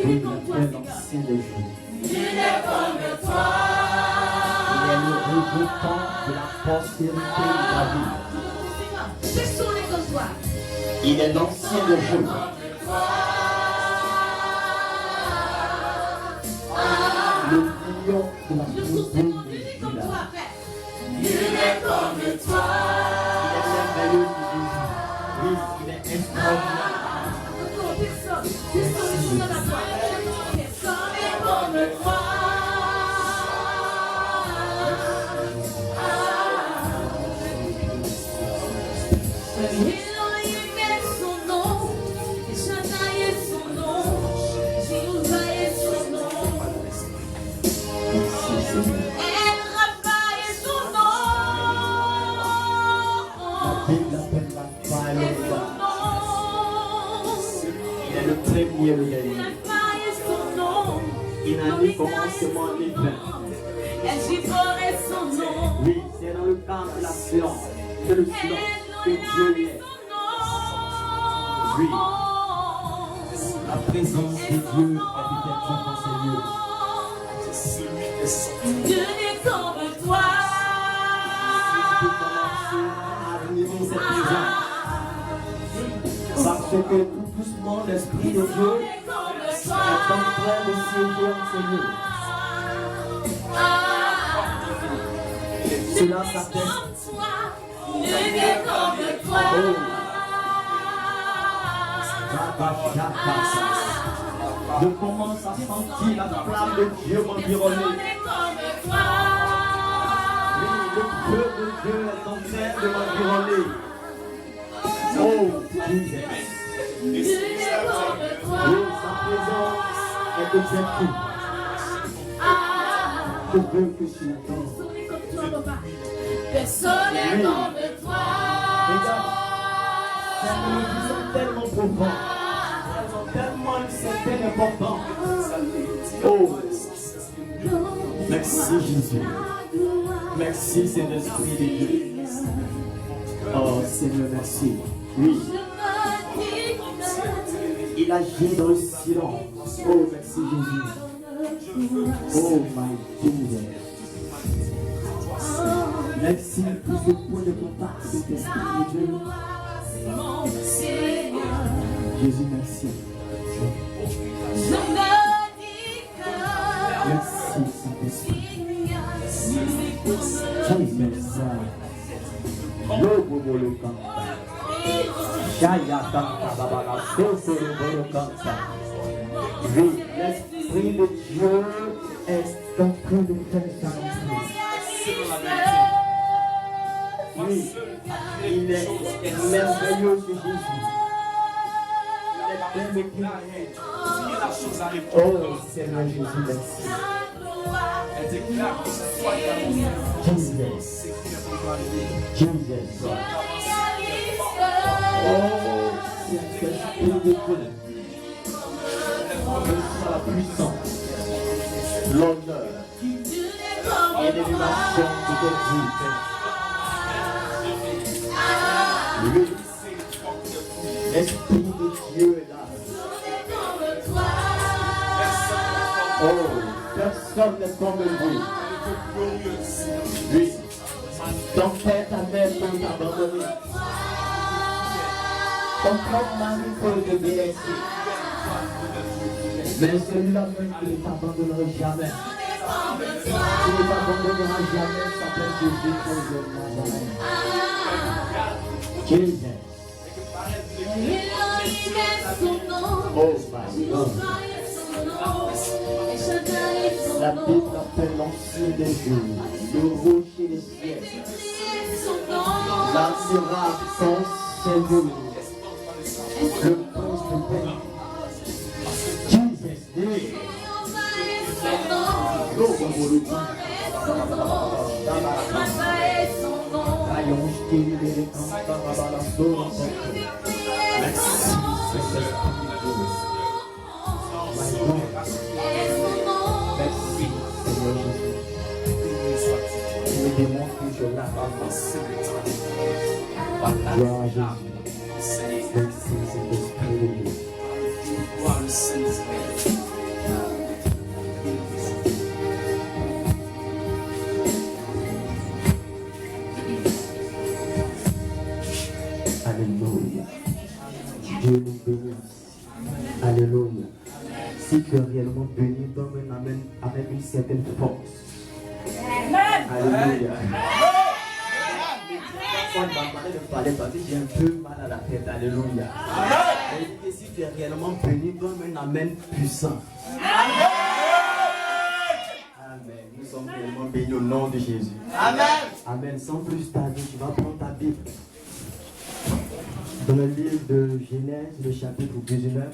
Oui, l'ancien des jours. Il est comme toi. Il est le rejetant de la postérité de ta vie. Il est l'ancien des jours. Le million de la tribu de Juda. Il est comme toi. Il est merveilleux de Jésus. Oui, il est extraordinaire. Comme toi. Il est le premier le dernier. Il n'a ni commencement ni fin. Oui, c'est dans le camp de la science, c'est le silence que Dieu est. Oui, la présence de Dieu est peut-être dans ces lieux. Dieu est comme toi. Tu peux commencer à admirer cette présence. Parce que tout doucement, l'Esprit de Dieu est en train de siéger en ces lieux. Cela s'atteste. Dieu est comme toi. Je commence à sentir la flamme de Dieu m'environner. Oui, le feu de Dieu est en train de m'environner. Oh, Jésus. Oui, sa présence est objective. Je veux que tu l'entends. Personne n'est comme toi. Regarde, ces mélodies sont tellement profondes. Elles ont tellement une certaine importance. Oh, merci Jésus. Merci Saint-Esprit de Dieu. Oh Seigneur, merci. Oui. Il agit dans le silence. Oh, merci Jésus. Oh my Jesus. Merci pour ce point de contact de l'Esprit de Dieu. Jésus, merci. Merci, Saint-Esprit. Jesus. Lobo bolo canta. Jaya canta babala soso bolo canta. Oui, l'Esprit de Dieu est en train de faire sa rentrée. Oui, il est merveilleux ce Jésus. Il est déclaré. Oh Seigneur Jésus, merci. Jesus. Jesus. Oh, c'est l'Esprit de Dieu. La puissance, l'honneur et l'élévation de ton Dieu. Oui, l'Esprit de Dieu est là. Oh, personne n'est comme vous. Oui, ton père, ta mère peut t'abandonner. Ton propre mari peut te délaisser. Mais celui-là même qui ne t'abandonnera jamais. Qui ne t'abandonnera jamais s'appelle Jésus de Nazareth. Jésus. Oh my God. La Bible appelle l'ancien des jours, le rocher des siècles. La sera sans Seigneur. Le prince de paix. Jesus name. Go Boluka. Rayon stili de canta babala sora. Merci. My God. Merci Seigneur Jésus. Tu me démontres que je l'aime. Gloire à Jésus. Merci Saint-Esprit de Dieu. Alléluia. Dieu nous bénisse. Alléluia. Si tu es réellement béni, donne un amen avec une certaine force. Alléluia. On va parler de parler parce que j'ai un peu mal à la tête. Alléluia. Et si tu es réellement béni, donne un amen puissant. Amen. Nous sommes réellement bénis au nom de Jésus. Amen. Amen. Sans plus tarder, tu vas prendre ta Bible. Dans le livre de Genèse, le chapitre 19,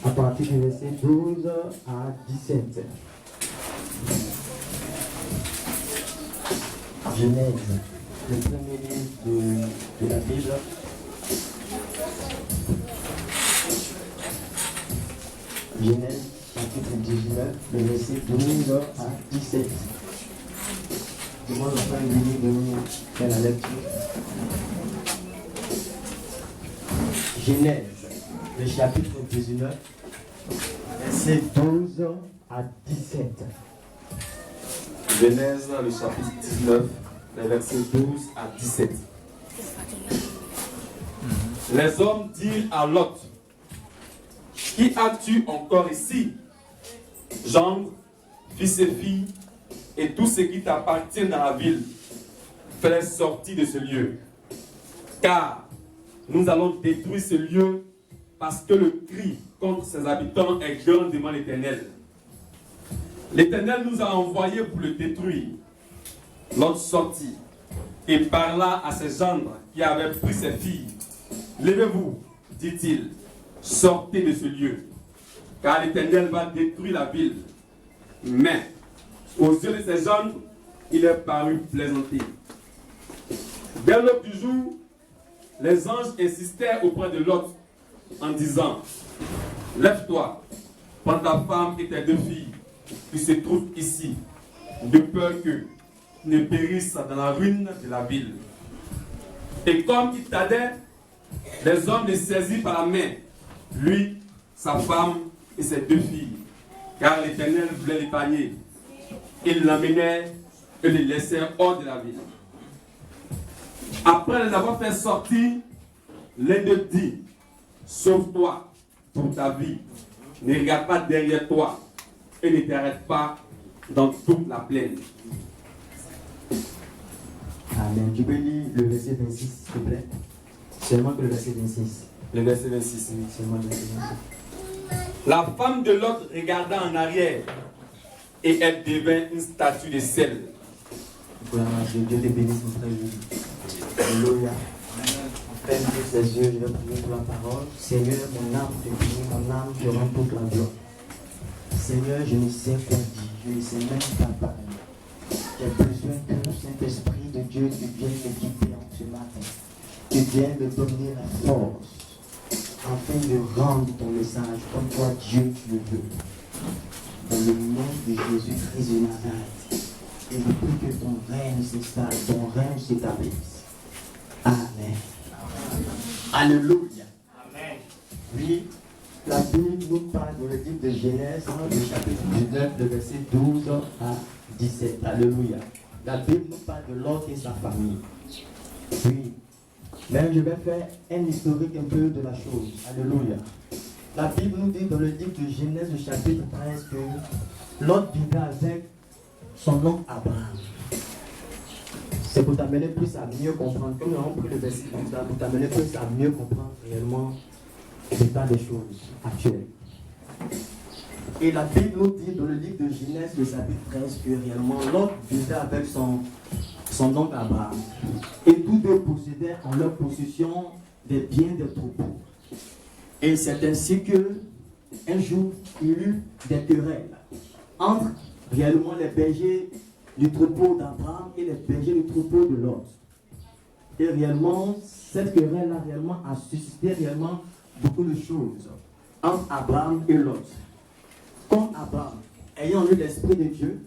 à partir du verset 12 à 17. Genèse, le premier livre de la Bible. Genèse, chapitre 19, le verset 12 à 17. Je demande au frère Billy de nous faire la lecture. Genèse, le chapitre 19, verset 12 à 17. Genèse, le chapitre 19, les versets 12 à 17. Les hommes dirent à Lot: Qui as-tu encore ici? Gendre, fils et filles, et tout ce qui t'appartient dans la ville, fais sortir de ce lieu. Car nous allons détruire ce lieu, parce que le cri contre ses habitants est grand devant l'Éternel. L'Éternel nous a envoyés pour le détruire. Lot sortit et parla à ses gendres qui avaient pris ses filles. Levez-vous, dit-il, sortez de ce lieu, car l'Éternel va détruire la ville. Mais aux yeux de ses gendres, il est paru plaisanter. Dès l'aube du jour, les anges insistèrent auprès de Lot en disant: Lève-toi, prends ta femme et tes deux filles qui se trouvent ici, de peur que ne périssent dans la ruine de la ville. Et comme il tardait, les hommes le saisirent par la main, lui, sa femme et ses deux filles, car l'Éternel voulait l'épargner. Ils l'emmenèrent et les laissèrent hors de la ville. Après les avoir fait sortir, l'un d'eux dit: Sauve-toi pour ta vie, ne regarde pas derrière toi et ne t'arrête pas dans toute la plaine. Amen. Tu peux lire le verset 26, s'il te plaît? Seulement que le verset 26. Le verset 26. Oui, seulement le verset 26. La femme de Lot regarda en arrière et elle devint une statue de sel. Dieu te bénisse, mon frère. Alléluia. Ferme ses yeux, je vais prier pour la parole. Seigneur, mon âme te bénit, mon âme te rend toute la gloire. Seigneur, je ne sais quoi dire, je ne sais même pas parler. J'ai besoin que le Saint-Esprit de Dieu tu viennes m'équiper en ce matin. Tu viennes me donner la force afin de rendre ton message comme toi, Dieu, tu le veux. Dans le nom de Jésus-Christ de Nazareth. Et je prie que ton règne s'installe, ton règne s'établisse. Amen. Alléluia. Amen. Oui, la Bible nous parle dans le livre de Genèse, le chapitre 19, le verset 12 à 17. Alléluia. La Bible nous parle de Lot et sa famille. Oui. Mais je vais faire un historique un peu de la chose. Alléluia. La Bible nous dit dans le livre de Genèse, le chapitre 13, que Lot vivait avec son oncle Abraham. C'est pour t'amener plus à mieux comprendre. Comme nous avons pris le verset pour t'amener plus à mieux comprendre réellement l'état des choses actuelles. Et la Bible nous dit dans le livre de Genèse, le chapitre 13, que réellement Lot vivait avec son oncle Abraham. Et tous deux possédaient en leur possession des biens des troupeaux. Et c'est ainsi que un jour, il y eut des querelles entre réellement les bergers du troupeau d'Abraham et les bergers du troupeau de Lot. Et réellement, cette querelle-là réellement a suscité réellement beaucoup de choses entre Abraham et Lot. Comme Abraham, ayant eu l'esprit de Dieu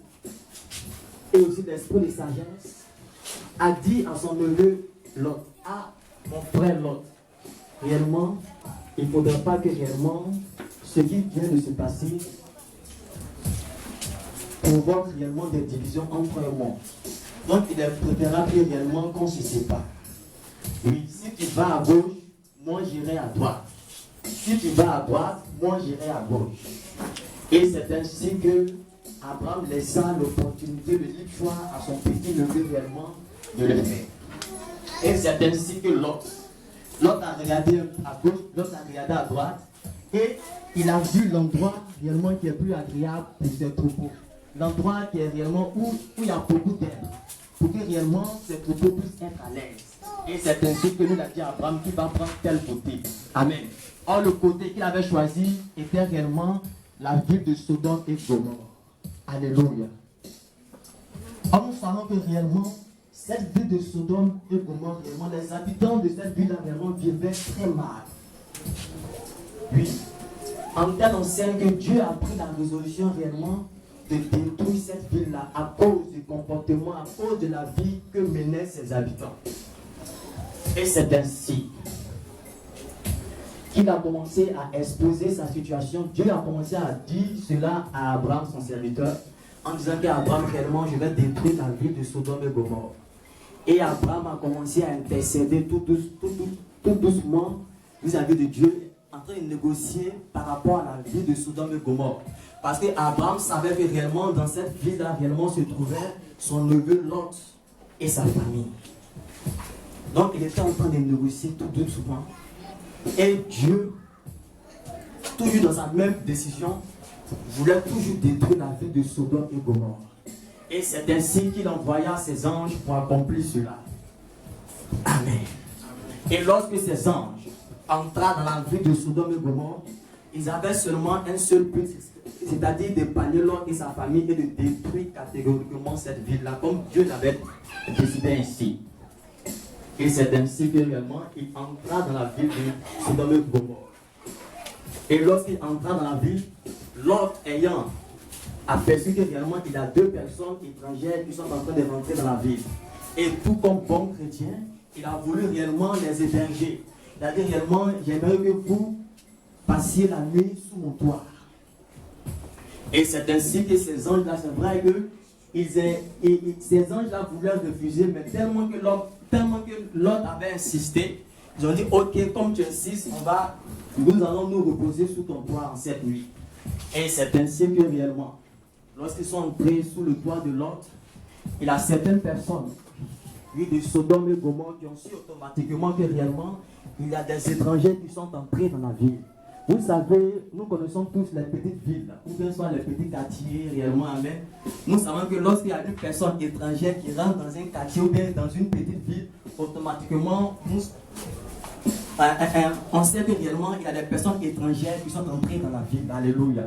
et aussi l'esprit de sagesse, a dit à son neveu Lot: Ah, mon frère Lot, réellement, il ne faudrait pas que réellement ce qui vient de se passer provoque réellement des divisions entre moi. Donc il est préférable réellement qu'on se sépare. Oui, si tu vas à gauche, moi j'irai à droite. Si tu vas à droite, moi j'irai à gauche. Et c'est ainsi que Abraham laissa l'opportunité de libre choix à son petit neveu réellement de le faire. Et c'est ainsi que Lot a regardé à gauche, Lot a regardé à droite, et il a vu l'endroit réellement qui est plus agréable pour ses troupeaux. L'endroit qui est réellement où il y a beaucoup d'herbe, pour que réellement ses troupeaux puissent être à l'aise. Et c'est ainsi que nous a dit à Abraham qu'il va prendre tel côté. Amen. Or, le côté qu'il avait choisi était réellement la ville de Sodome et Gomorrhe. Alléluia. Or, nous savons que réellement, cette ville de Sodome et Gomorrhe, réellement, les habitants de cette ville réellement vivaient très mal. Oui. En tel enseigne que Dieu a pris la résolution réellement de détruire cette ville-là à cause du comportement, à cause de la vie que menaient ses habitants. Et c'est ainsi qu'il a commencé à exposer sa situation. Dieu a commencé à dire cela à Abraham, son serviteur, en disant qu'Abraham, réellement, je vais détruire la ville de Sodome et Gomorrhe. Et Abraham a commencé à intercéder tout doucement vis-à-vis de Dieu, en train de négocier par rapport à la ville de Sodome et Gomorrhe. Parce qu'Abraham savait que réellement, dans cette ville-là, réellement se trouvait son neveu Lot et sa famille. Donc, il était en train de négocier tout doucement. Et Dieu, toujours dans sa même décision, voulait toujours détruire la ville de Sodome et Gomorrhe. Et c'est ainsi qu'il envoya ses anges pour accomplir cela. Amen. Et lorsque ces anges entrèrent dans la ville de Sodome et Gomorrhe, ils avaient seulement un seul but, c'est-à-dire d'épargner Lot et sa famille et de détruire catégoriquement cette ville-là, comme Dieu l'avait décidé ainsi. Et c'est ainsi que réellement il entra dans la ville de Sodome et Gomorrhe. Et lorsqu'il entra dans la ville, Lot ayant aperçu que réellement il y a deux personnes étrangères qui sont en train de rentrer dans la ville. Et tout comme bon chrétien, il a voulu réellement les héberger. Il a dit réellement, j'aimerais que vous passiez la nuit sous mon toit. Et c'est ainsi que ces anges-là, c'est vrai que ces anges-là voulaient refuser, mais tellement que Lot avait insisté, ils ont dit, ok, comme tu insistes, nous allons nous reposer sous ton toit en cette nuit. Et c'est ainsi que réellement, lorsqu'ils sont entrés sous le toit de Lot, il y a certaines personnes, oui, de Sodome et Gomorrhe, qui ont su automatiquement que réellement, il y a des étrangers qui sont entrés dans la ville. Vous savez, nous connaissons tous les petites villes, ou bien soit les petits quartiers, réellement, amen. Nous savons que lorsqu'il y a une personne étrangère qui rentre dans un quartier ou bien dans une petite ville, automatiquement, on sait que réellement, il y a des personnes étrangères qui sont entrées dans la ville. Alléluia.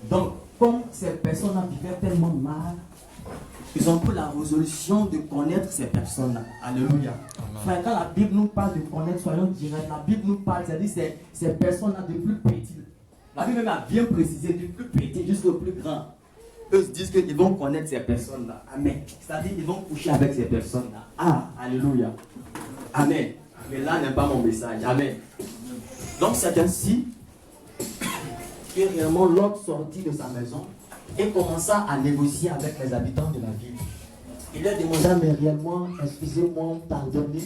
Donc, comme ces personnes-là vivaient tellement mal, ils ont pris la résolution de connaître ces personnes-là. Alléluia. Frère, quand la Bible nous parle de connaître, soyons directs, la Bible nous parle, c'est-à-dire ces personnes-là de plus petites. La Bible même a bien précisé, du plus petit jusqu'au plus grand. Eux se disent qu'ils vont connaître ces personnes-là. Amen. C'est-à-dire qu'ils vont coucher avec ces personnes-là. Ah, alléluia. Amen. Mais là n'est pas mon message. Amen. Donc c'est ainsi que réellement Lot sortit de sa maison et commença à négocier avec les habitants de la ville. Il leur demanda, mais réellement, excusez-moi, pardonnez,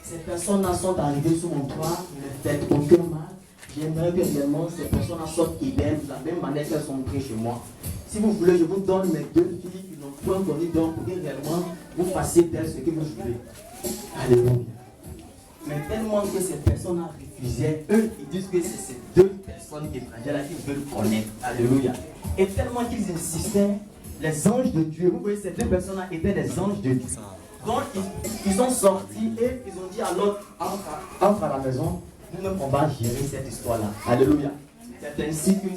ces personnes-là sont arrivées sous mon toit, ne faites aucun mal. J'aimerais que réellement ces personnes-là sortent idem, de la même manière qu'elles sont entrées chez moi. Si vous voulez, je vous donne mes deux filles qui n'ont point donné d'or pour que réellement vous fassiez d'elles ce que vous voulez. Alléluia. Mais tellement que ces personnes-là refusaient, eux, ils disent que c'est ces deux personnes étrangères-là qu'ils veulent connaître. Alléluia. Et tellement qu'ils insistaient, les anges de Dieu, vous voyez, ces deux personnes-là étaient des anges de Dieu. Donc, ils sont sortis et ils ont dit à l'autre, entre à la maison, nous-mêmes, on va gérer cette histoire-là. Alléluia. C'est ainsi que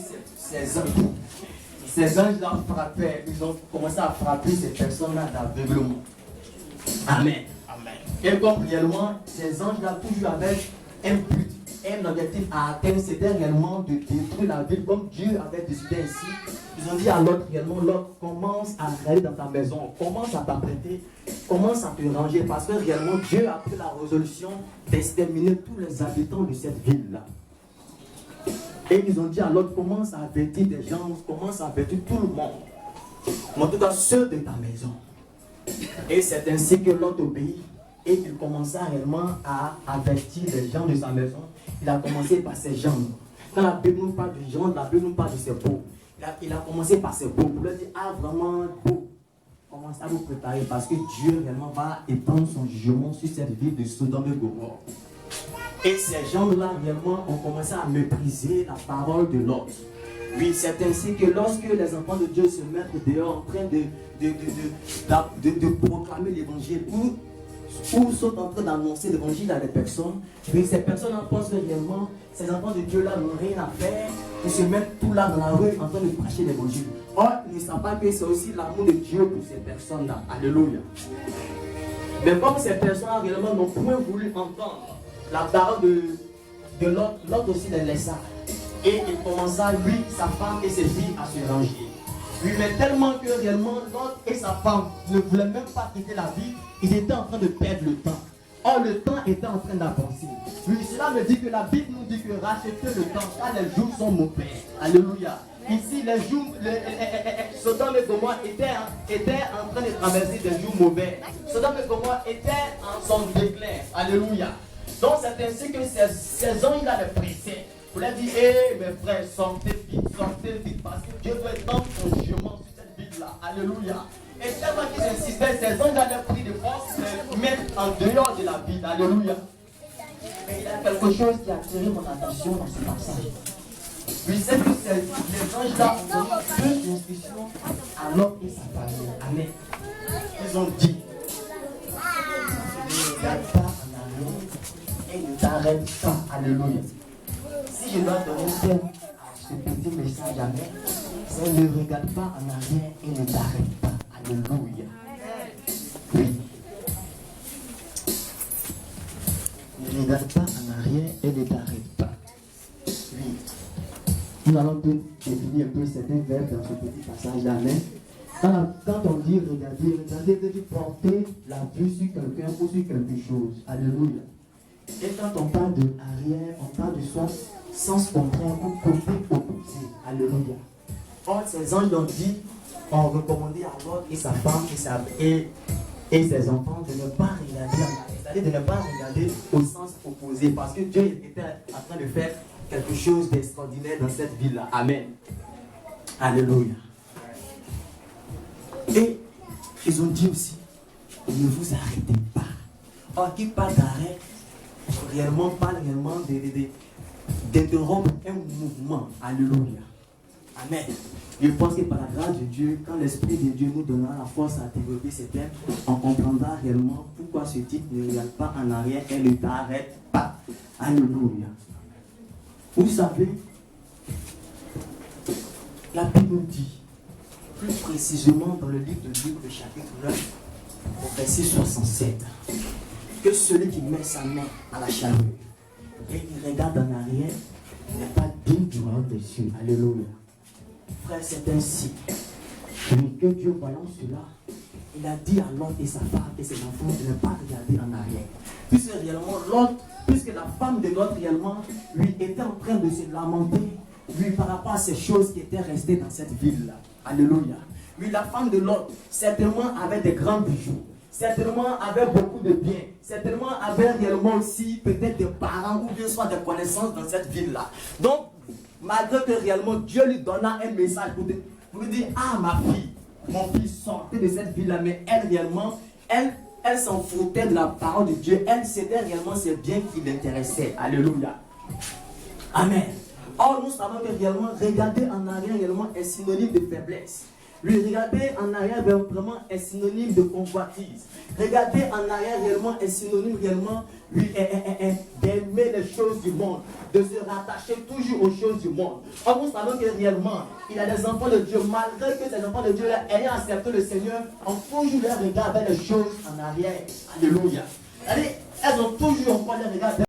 ces anges-là frappaient, ils ont commencé à frapper ces personnes-là d'aveuglement. Amen. Et comme réellement, ces anges-là, toujours avec un but, un objectif à atteindre, c'était réellement de détruire la ville, comme Dieu avait décidé ainsi. Ils ont dit à l'autre, réellement, l'autre, commence à aller dans ta maison, commence à t'apprêter, commence à te ranger, parce que réellement, Dieu a pris la résolution d'exterminer tous les habitants de cette ville-là. Et ils ont dit à l'autre, commence à avertir des gens, commence à avertir tout le monde, en tout cas ceux de ta maison. Et c'est ainsi que l'autre obéit. et il commença réellement à avertir les gens de sa maison. Il a commencé par ses jambes. Quand la Bible nous parle de gens, la Bible nous parle de ses beaux. Il a commencé par ses beaux. Pour leur dire, ah vraiment beau. Commencez à vous préparer parce que Dieu réellement va étendre son jugement sur cette ville de Sodome et Gomorrhe. Et ces gens-là réellement ont commencé à mépriser la parole de l'autre. Oui, c'est ainsi que lorsque les enfants de Dieu se mettent dehors en train de proclamer l'évangile ou sont en train d'annoncer l'évangile à des personnes, oui, ces personnes en pensent que réellement, ces enfants de Dieu là n'ont rien à faire, ils se mettent tout là dans la rue en train de prêcher l'évangile. Or, ils ne savent pas que c'est aussi l'amour de Dieu pour ces personnes-là. Alléluia. Mais comme ces personnes réellement n'ont point voulu entendre la parole de l'autre, l'autre aussi les laissa. Et il commença, lui, sa femme et ses filles à se ranger. Oui, mais tellement que réellement, l'autre et sa femme ne voulaient même pas quitter la ville, ils étaient en train de perdre le temps. Or, le temps était en train d'avancer. Oui, cela me dit que la Bible nous dit que racheter le temps, car les jours sont mauvais. Alléluia. Ici, les jours, Sodome et Gomorrhe étaient en train de traverser des jours mauvais. Sodome et Gomorrhe étaient en son déclin. Alléluia. Donc, c'est ainsi que ces gens-là les pressaient. Vous leur dites, hé mes frères, sortez vite, parce que Dieu veut étendre son jugement sur cette ville-là. Alléluia. Et tellement qu'ils insistaient, ces gens avaient pris de force, les mettre en dehors de la ville. Alléluia. Mais il y a quelque chose qui a attiré mon attention dans ce passage. Oui, c'est que les anges-là ont donné deux instructions à l'homme et sa famille. Amen. Ils ont dit, ne regarde pas en arrière et ne t'arrête pas. Alléluia. Si je dois donner un thème à ce petit message, amen, c'est ne regarde pas en arrière et ne t'arrête pas. Alléluia. Oui. Ne regarde pas en arrière et ne t'arrête pas. Oui. Nous allons définir un peu certains verbes dans ce petit passage-là. Amen. Quand on dit regarder veut dire porter la vue sur quelqu'un ou sur quelque chose. Alléluia. Et quand on parle de arrière, on parle de soi sens contraire ou côté opposé. Alléluia. Or, ces anges ont dit, ont recommandé à l'autre et sa femme et ses enfants de ne pas regarder en arrière, c'est-à-dire de ne pas regarder au sens opposé, parce que Dieu était en train de faire quelque chose d'extraordinaire dans cette ville-là. Amen. Alléluia. Et ils ont dit aussi, ne vous arrêtez pas. Or, qui parle d'arrêt, réellement parle réellement d'interrompre un mouvement. Alléluia. Amen. Je pense que par la grâce de Dieu, quand l'Esprit de Dieu nous donnera la force à développer ces thèmes, on comprendra réellement pourquoi ce titre ne regarde pas en arrière et ne t'arrête pas. Alléluia. Vous savez, la Bible nous dit, plus précisément dans le livre de Luc, le chapitre 9, au verset 67, que celui qui met sa main à la chaleur et qui regarde en arrière n'est pas digne du royaume des cieux. Alléluia. Frère, c'est ainsi. Que Dieu, voyant cela, il a dit à l'autre et sa femme et ses enfants de ne pas regarder en arrière. Puisque réellement l'autre, puisque la femme de l'autre réellement, lui était en train de se lamenter, lui par rapport à ces choses qui étaient restées dans cette ville-là. Alléluia. Lui, la femme de l'autre, certainement avait des grands bijoux. Certainement avait beaucoup de biens. Certainement avait réellement aussi peut-être des parents ou bien soit des connaissances dans cette ville-là. Donc, malgré que réellement Dieu lui donna un message pour lui dire, ah ma fille, mon fils, sortez de cette ville-là, mais elle réellement, elle s'en foutait de la parole de Dieu. Elle, c'était réellement ses biens qui l'intéressaient. Alléluia. Amen. Or, nous savons que réellement, regarder en arrière réellement est synonyme de faiblesse. Lui, regarder en arrière vraiment est synonyme de convoitise. Regarder en arrière réellement est synonyme réellement d'aimer les choses du monde, de se rattacher toujours aux choses du monde. Or, nous savons que réellement, il y a des enfants de Dieu, malgré que ces enfants de Dieu ayant accepté le Seigneur, ont toujours les regards vers les choses en arrière. Alléluia. Elles ont toujours encore les regards